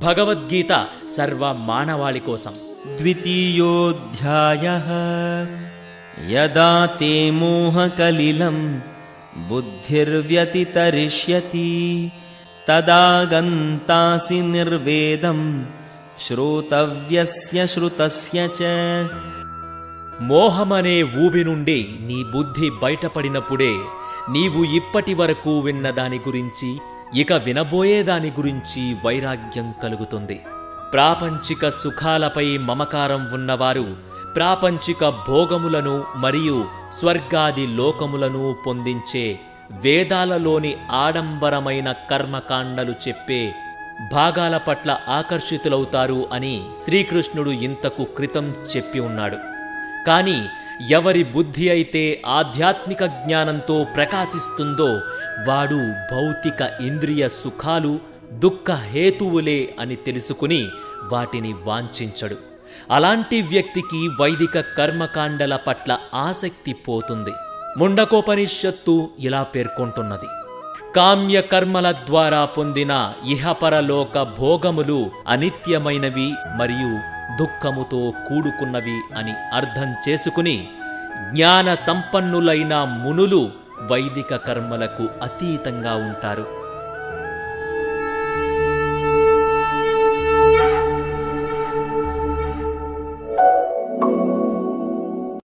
భగవద్గీత సర్వ మానవాళి కోసం. ద్వితీయోऽధ్యాయః యదా తే మోహకలిలం బుద్ధిర్వ్యతితరిష్యతి తదా గంతాసి నిర్వేదం శ్రోతవ్యస్య శ్రుతస్య చ. మోహమనే ఊబి నుండి నీ బుద్ధి బయటపడినప్పుడే నీవు ఇప్పటి వరకు విన్న దాని గురించి, ఇక వినబోయే దాని గురించి వైరాగ్యం కలుగుతుంది. ప్రాపంచిక సుఖాలపై మమకారం ఉన్నవారు ప్రాపంచిక భోగములను మరియు స్వర్గాది లోకములను పొందించే వేదాలలోని ఆడంబరమైన కర్మకాండలు చెప్పే భాగాల పట్ల ఆకర్షితులవుతారు అని శ్రీకృష్ణుడు ఇంతకు క్రితం చెప్పి ఉన్నాడు. కాని ఎవరి బుద్ధి అయితే ఆధ్యాత్మిక జ్ఞానంతో ప్రకాశిస్తుందో వాడు భౌతిక ఇంద్రియ సుఖాలు దుఃఖ హేతువులే అని తెలుసుకుని వాటిని వాంఛించడు. అలాంటి వ్యక్తికి వైదిక కర్మకాండల పట్ల ఆసక్తి పోతుంది. ముండకోపనిషత్తు ఇలా పేర్కొంటున్నది: కామ్య కర్మల ద్వారా పొందిన ఇహపరలోక భోగములు అనిత్యమైనవి మరియు దుఃఖముతో కూడుకున్నవి అని అర్థం చేసుకుని జ్ఞాన సంపన్నులైన మునులు వైదిక కర్మలకు అతీతంగా ఉంటారు.